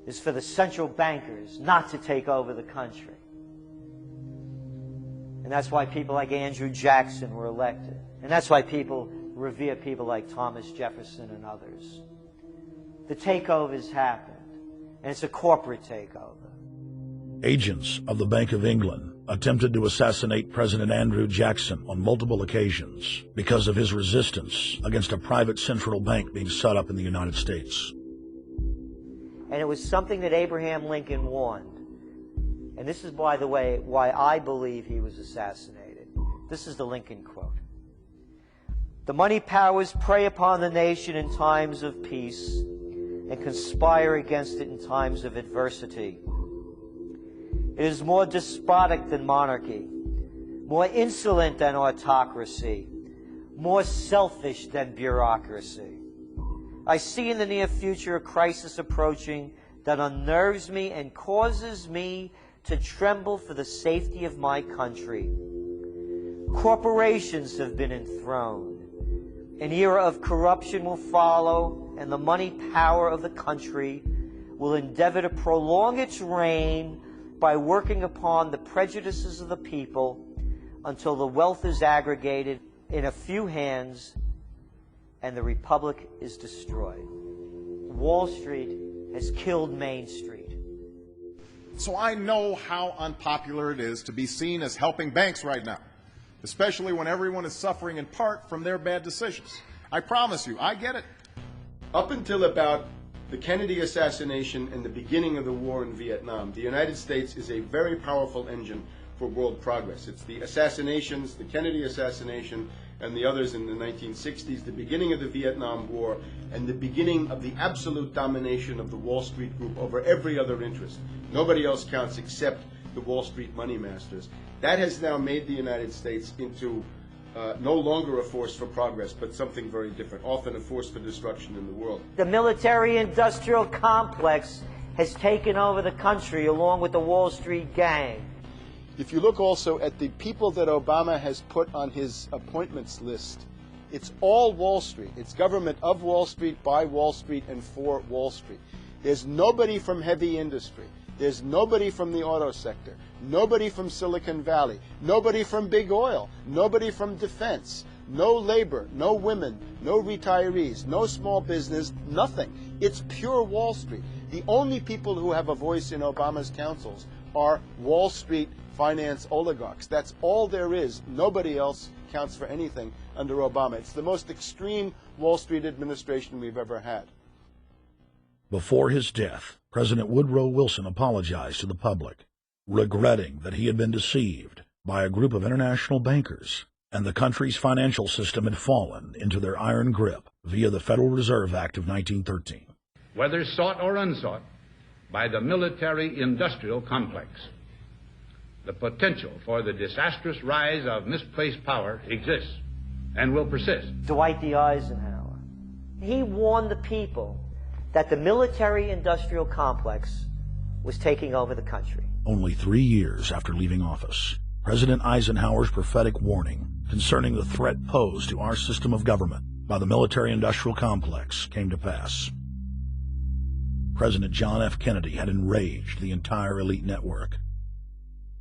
is for the central bankers not to take over the country. And that's why people like Andrew Jackson were elected. And that's why people revere people like Thomas Jefferson and others. The takeover's happened, and it's a corporate takeover. Agents of the Bank of England attempted to assassinate President Andrew Jackson on multiple occasions because of his resistance against a private central bank being set up in the United States. And it was something that Abraham Lincoln warned. And this is, by the way, why I believe he was assassinated. This is the Lincoln quote. "The money powers prey upon the nation in times of peace and conspire against it in times of adversity. It is more despotic than monarchy, more insolent than autocracy, more selfish than bureaucracy. I see in the near future a crisis approaching that unnerves me and causes me to tremble for the safety of my country. Corporations have been enthroned. An era of corruption will follow, and the money power of the country will endeavor to prolong its reign by working upon the prejudices of the people until the wealth is aggregated in a few hands and the republic is destroyed." Wall Street has killed Main Street. So I know how unpopular it is to be seen as helping banks right now, especially when everyone is suffering in part from their bad decisions. I promise you, I get it. Up until about the Kennedy assassination and the beginning of the war in Vietnam, the United States is a very powerful engine for world progress. It's the assassinations, the Kennedy assassination, and the others in the 1960s, the beginning of the Vietnam War, and the beginning of the absolute domination of the Wall Street Group over every other interest. Nobody else counts except the Wall Street money masters. That has now made the United States into no longer a force for progress, but something very different, often a force for destruction in the world. The military-industrial complex has taken over the country along with the Wall Street gang. If you look also at the people that Obama has put on his appointments list, it's all Wall Street. It's government of Wall Street, by Wall Street, and for Wall Street. There's nobody from heavy industry. There's nobody from the auto sector, nobody from Silicon Valley, nobody from big oil, nobody from defense, no labor, no women, no retirees, no small business, nothing. It's pure Wall Street. The only people who have a voice in Obama's councils are Wall Street finance oligarchs. That's all there is. Nobody else counts for anything under Obama. It's the most extreme Wall Street administration we've ever had. Before his death, President Woodrow Wilson apologized to the public, regretting that he had been deceived by a group of international bankers and the country's financial system had fallen into their iron grip via the Federal Reserve Act of 1913. Whether sought or unsought by the military-industrial complex, the potential for the disastrous rise of misplaced power exists and will persist. Dwight D. Eisenhower, he warned the people that the military-industrial complex was taking over the country. Only 3 years after leaving office, President Eisenhower's prophetic warning concerning the threat posed to our system of government by the military-industrial complex came to pass. President John F. Kennedy had enraged the entire elite network.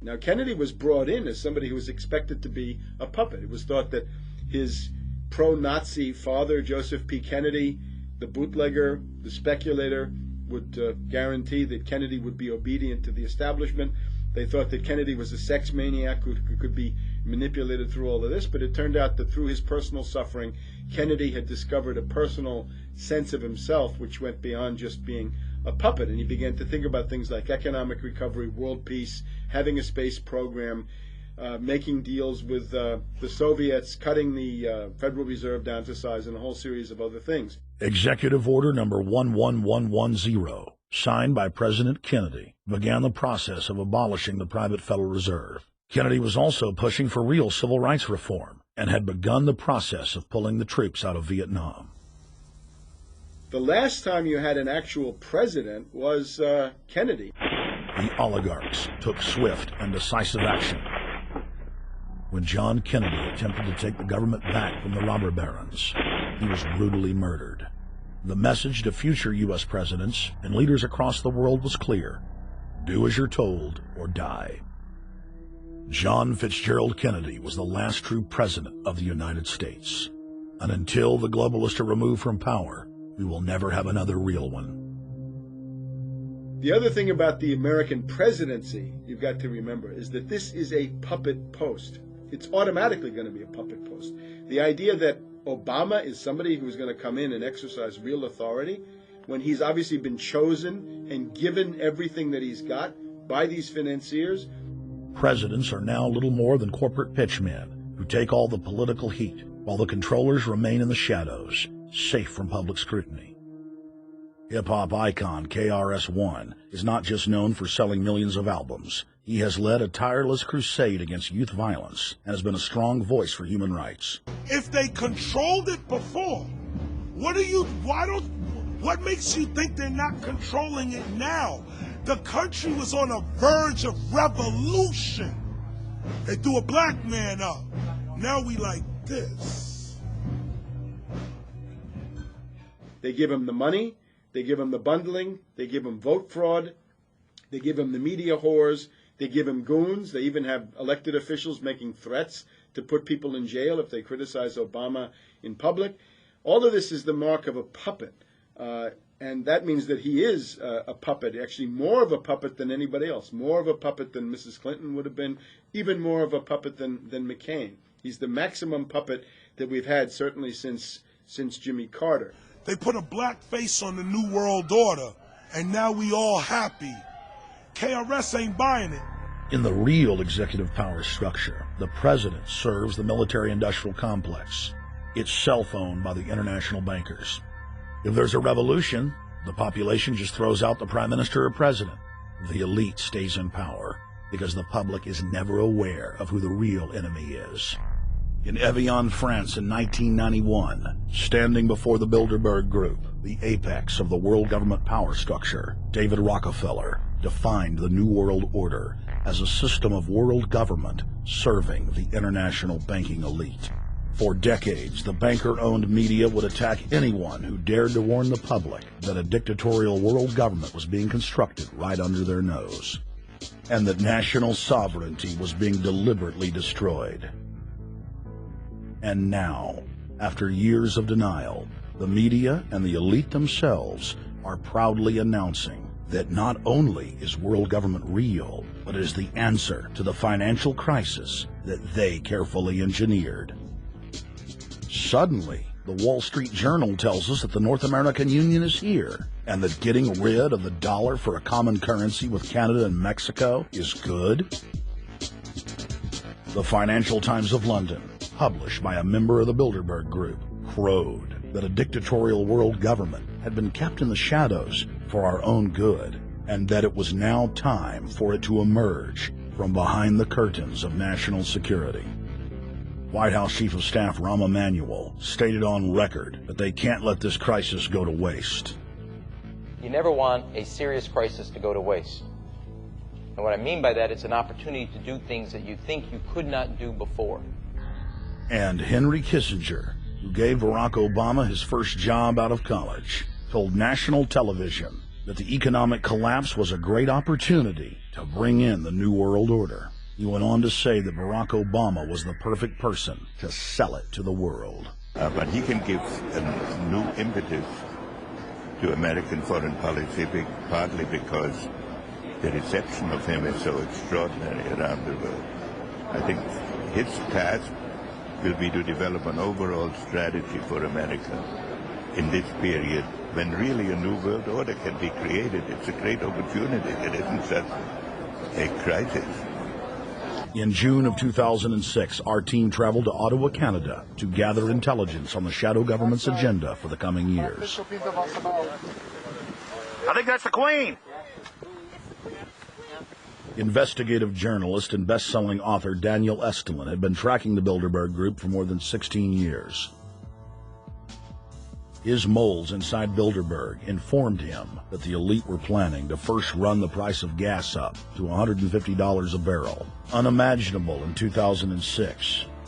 Now, Kennedy was brought in as somebody who was expected to be a puppet. It was thought that his pro-Nazi father, Joseph P. Kennedy, the bootlegger, the speculator, would guarantee that Kennedy would be obedient to the establishment. They thought that Kennedy was a sex maniac who could be manipulated through all of this, but it turned out that through his personal suffering, Kennedy had discovered a personal sense of himself which went beyond just being a puppet, and he began to think about things like economic recovery, world peace, having a space program, making deals with the Soviets, cutting the Federal Reserve down to size, and a whole series of other things. Executive Order number 11110, signed by President Kennedy, began the process of abolishing the private Federal Reserve. Kennedy was also pushing for real civil rights reform and had begun the process of pulling the troops out of Vietnam. The last time you had an actual president was Kennedy. The oligarchs took swift and decisive action. When John Kennedy attempted to take the government back from the robber barons, he was brutally murdered. The message to future U.S. presidents and leaders across the world was clear: do as you're told or die. John Fitzgerald Kennedy was the last true president of the United States. And until the globalists are removed from power, we will never have another real one. The other thing about the American presidency you've got to remember is that this is a puppet post. It's automatically going to be a puppet post. The idea that Obama is somebody who's going to come in and exercise real authority when he's obviously been chosen and given everything that he's got by these financiers. Presidents are now little more than corporate pitchmen who take all the political heat, while the controllers remain in the shadows, safe from public scrutiny. Hip-hop icon KRS-One is not just known for selling millions of albums. He has led a tireless crusade against youth violence and has been a strong voice for human rights. If they controlled it before, what makes you think they're not controlling it now? The country was on a verge of revolution. They threw a black man up. Now we like this. They give him the money, they give him the bundling, they give him vote fraud, they give him the media whores, they give him goons. They even have elected officials making threats to put people in jail if they criticize Obama in public. All of this is the mark of a puppet. And that means that he is a puppet, actually more of a puppet than anybody else, more of a puppet than Mrs. Clinton would have been, even more of a puppet than McCain. He's the maximum puppet that we've had certainly since Jimmy Carter. They put a black face on the New World Order, and now we all happy. KRS ain't buying it. In the real executive power structure, the president serves the military-industrial complex, itself owned by the international bankers. If there's a revolution, the population just throws out the prime minister or president. The elite stays in power because the public is never aware of who the real enemy is. In Evian, France in 1991, standing before the Bilderberg Group, the apex of the world government power structure, David Rockefeller defined the New World Order as a system of world government serving the international banking elite. For decades, the banker-owned media would attack anyone who dared to warn the public that a dictatorial world government was being constructed right under their nose, and that national sovereignty was being deliberately destroyed. And now, after years of denial, the media and the elite themselves are proudly announcing that not only is world government real, but is the answer to the financial crisis that they carefully engineered. Suddenly, the Wall Street Journal tells us that the North American Union is here, and that getting rid of the dollar for a common currency with Canada and Mexico is good. The Financial Times of London, published by a member of the Bilderberg Group, crowed that a dictatorial world government had been kept in the shadows for our own good, and that it was now time for it to emerge from behind the curtains of national security. White House Chief of Staff Rahm Emanuel stated on record that they can't let this crisis go to waste. You never want a serious crisis to go to waste. And what I mean by that, it's an opportunity to do things that you think you could not do before. And Henry Kissinger, who gave Barack Obama his first job out of college, told national television that the economic collapse was a great opportunity to bring in the New World Order. He went on to say that Barack Obama was the perfect person to sell it to the world. But he can give a new impetus to American foreign policy, partly because the reception of him is so extraordinary around the world. I think his task will be to develop an overall strategy for America in this period when really a new world order can be created. It's a great opportunity. It isn't just a crisis. In June of 2006, our team traveled to Ottawa, Canada, to gather intelligence on the shadow government's agenda for the coming years. I think that's the Queen. Investigative journalist and best-selling author Daniel Estulin had been tracking the Bilderberg Group for more than 16 years. His moles inside Bilderberg informed him that the elite were planning to first run the price of gas up to $150 a barrel, unimaginable in 2006,